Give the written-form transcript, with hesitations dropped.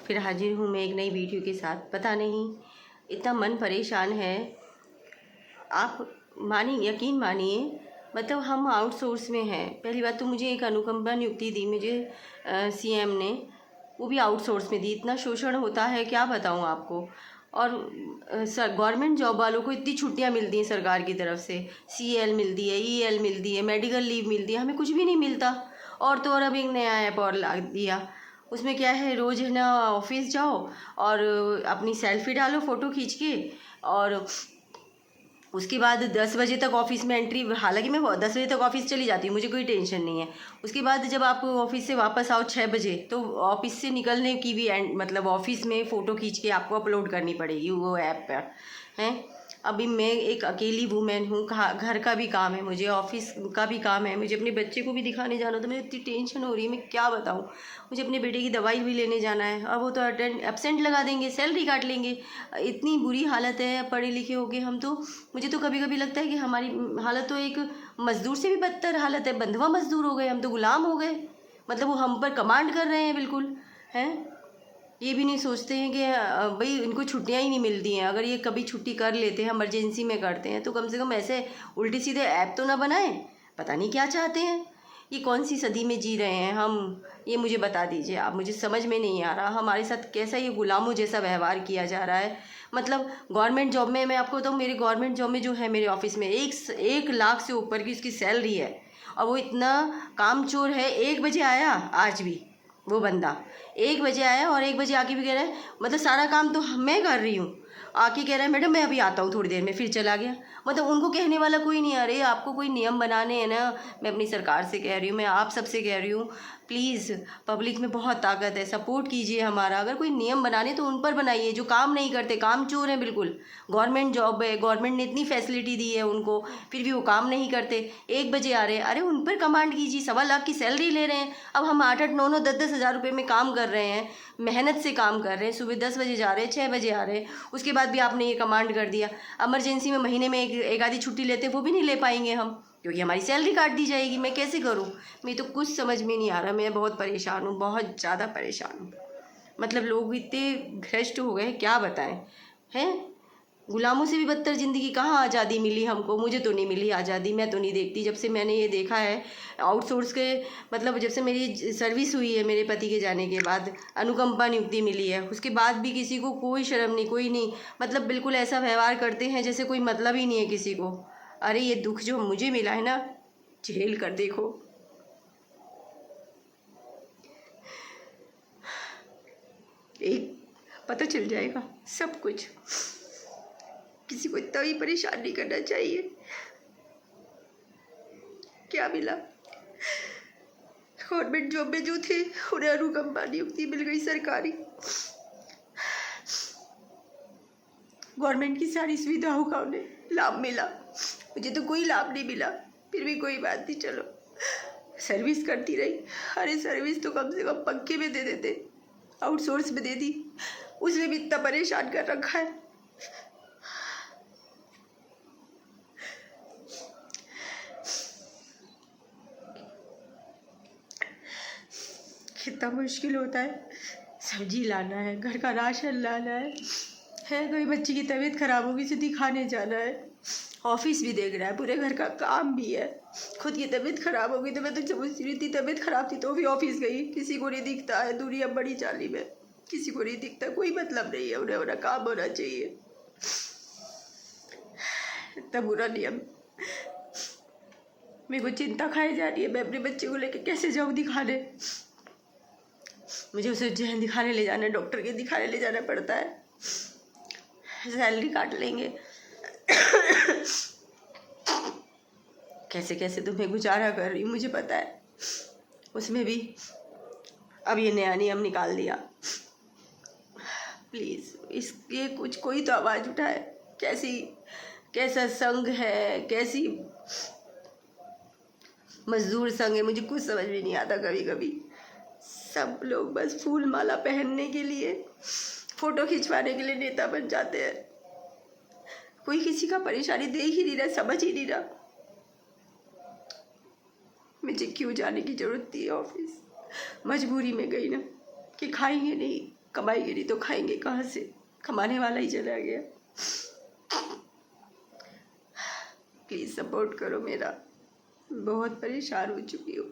फिर हाजिर हूँ मैं एक नई वीडियो के साथ। पता नहीं इतना मन परेशान है, आप मानिए, यकीन मानिए, मतलब हम आउटसोर्स में हैं। पहली बात तो मुझे एक अनुकंपा नियुक्ति दी मुझे सीएम ने, वो भी आउटसोर्स में दी। इतना शोषण होता है क्या बताऊँ आपको। और गवर्नमेंट जॉब वालों को इतनी छुट्टियां मिलती हैं सरकार की तरफ से, सीएल मिलती है, ईएल मिलती है, मेडिकल लीव मिलती है, हमें कुछ भी नहीं मिलता। और तो और अब एक नया ऐप और ला दिया, उसमें क्या है, रोज़ है ना ऑफिस जाओ और अपनी सेल्फी डालो फ़ोटो खींच के, और उसके बाद 10 बजे तक ऑफिस में एंट्री। हालांकि मैं 10 बजे तक ऑफिस चली जाती हूँ, मुझे कोई टेंशन नहीं है। उसके बाद जब आप ऑफिस से वापस आओ 6 बजे, तो ऑफिस से निकलने की भी मतलब ऑफिस में फ़ोटो खींच के आपको अपलोड करनी पड़ेगी वो ऐप पर, हैं। अभी मैं एक अकेली वूमेन हूँ, घर का भी काम है मुझे, ऑफिस का भी काम है मुझे, अपने बच्चे को भी दिखाने जाना, तो मुझे इतनी टेंशन हो रही है, मैं क्या बताऊँ। मुझे अपने बेटे की दवाई भी लेने जाना है, अब वो तो एब्सेंट लगा देंगे, सैलरी काट लेंगे। इतनी बुरी हालत है, पढ़े लिखे हो गए हम तो। मुझे तो कभी कभी लगता है कि हमारी हालत तो एक मज़दूर से भी बदतर हालत है, बंधुआ मज़दूर हो गए हम तो, गुलाम हो गए। मतलब वो हम पर कमांड कर रहे हैं बिल्कुल, हैं। ये भी नहीं सोचते हैं कि भाई इनको छुट्टियां ही नहीं मिलती हैं। अगर ये कभी छुट्टी कर लेते हैं, इमरजेंसी में करते हैं, तो कम से कम ऐसे उल्टे सीधे ऐप तो ना बनाएं। पता नहीं क्या चाहते हैं, ये कौन सी सदी में जी रहे हैं हम, ये मुझे बता दीजिए आप। मुझे समझ में नहीं आ रहा हमारे साथ कैसा ये गुलामों जैसा व्यवहार किया जा रहा है। मतलब गवर्नमेंट जॉब में, मैं आपको बताऊँ, मेरे गवर्नमेंट जॉब में जो है मेरे ऑफिस में 1 लाख से ऊपर की उसकी सैलरी है, और वो इतना कामचोर है। 1 बजे आया आज भी वो बंदा, 1 बजे आया और 1 बजे आके भी कह रहा है, मतलब सारा काम तो मैं कर रही हूँ, आके कह रहा है मैडम मैं अभी आता हूँ थोड़ी देर में, फिर चला गया। मतलब उनको कहने वाला कोई नहीं। अरे आपको कोई नियम बनाने हैं ना। मैं अपनी सरकार से कह रही हूँ, मैं आप सबसे कह रही हूँ, प्लीज़, पब्लिक में बहुत ताकत है, सपोर्ट कीजिए हमारा। अगर कोई नियम बनाने तो उन पर बनाइए जो काम नहीं करते, काम चोर हैं बिल्कुल। गवर्नमेंट जॉब है, गवर्नमेंट ने इतनी फैसिलिटी दी है उनको, फिर भी वो काम नहीं करते। 1 बजे आ रहे हैं, अरे उन पर कमांड कीजिए। 1.25 लाख की सैलरी ले रहे हैं, अब हम 8-8, 9-9, 10-10 हज़ार रुपये में काम कर रहे हैं, मेहनत से काम कर रहे हैं, सुबह 10 बजे जा रहे हैं, 6 बजे आ रहे हैं, उसके बाद भी आपने ये कमांड कर दिया। इमरजेंसी में महीने में एक आधी छुट्टी लेते हैं, वो भी नहीं ले पाएंगे हम, क्योंकि हमारी सैलरी काट दी जाएगी। मैं कैसे करूँ, मैं तो कुछ समझ में नहीं आ रहा। मैं बहुत परेशान हूँ, बहुत ज़्यादा परेशान हूँ। मतलब लोग इतने भ्रष्ट हो गए, क्या बताएं, हैं। गुलामों से भी बदतर ज़िंदगी। कहाँ आज़ादी मिली हमको, मुझे तो नहीं मिली आज़ादी। मैं तो नहीं देखती, जब से मैंने ये देखा है आउटसोर्स के, मतलब जब से मेरी सर्विस हुई है, मेरे पति के जाने के बाद अनुकंपा नियुक्ति मिली है, उसके बाद भी किसी को कोई शर्म नहीं, कोई नहीं। मतलब बिल्कुल ऐसा व्यवहार करते हैं जैसे कोई मतलब ही नहीं है किसी को। अरे ये दुख जो मुझे मिला है ना, झेल कर देखो। एक पता चल जाएगा सब कुछ। किसी को इतना भी परेशान नहीं करना चाहिए। क्या मिला, गवर्नमेंट जॉब में जो थे उन्हें अनुकंपा नियुक्ति मिल गई सरकारी, गवर्नमेंट की सारी सुविधाओं का उन्हें लाभ मिला। मुझे तो कोई लाभ नहीं मिला, फिर भी कोई बात नहीं, चलो सर्विस करती रही। अरे सर्विस तो कम से कम पंखे में दे देते, आउटसोर्स में दे दी, उसमें भी इतना परेशान कर रखा है। कितना मुश्किल होता है, सब्जी लाना है, घर का राशन लाना है, कोई बच्ची की तबीयत खराब होगी उसे दिखाने जाना है, ऑफिस भी देख रहा है, पूरे घर का काम भी है, खुद की तबीयत खराब होगी तो मैं तो समझ रही थी तबीयत खराब थी तो भी ऑफिस गई। किसी को नहीं दिखता है, दुनिया बड़ी चाली में, किसी को नहीं दिखता, कोई मतलब नहीं है, उन्हें उन्हें काम होना चाहिए। इतना बुरा नियम, मेरे को चिंता खाई जा रही है। मैं अपने बच्चे को लेकर कैसे जाऊँ दिखाने, मुझे उसे जहन दिखाने ले जाना है, डॉक्टर के दिखाने ले जाना पड़ता है, सैलरी काट लेंगे। कैसे कैसे तो मैं गुजारा कर रही हूँ, मुझे पता है। उसमें भी अब ये नया नियम निकाल दिया। प्लीज़ इसके कुछ कोई तो आवाज़ उठाए। कैसा संघ है, कैसी मजदूर संघ है, मुझे कुछ समझ में नहीं आता। कभी कभी सब लोग बस फूल माला पहनने के लिए, फोटो खिंचवाने के लिए नेता बन जाते हैं। कोई किसी का परेशानी देख ही नहीं रहा, समझ ही नहीं रहा। मुझे क्यों जाने की जरूरत थी ऑफिस, मजबूरी में गई ना, कि खाएंगे नहीं, कमाएंगे नहीं तो खाएंगे कहाँ से, कमाने वाला ही चला गया। प्लीज़ सपोर्ट करो मेरा, बहुत परेशान हो चुकी हूँ।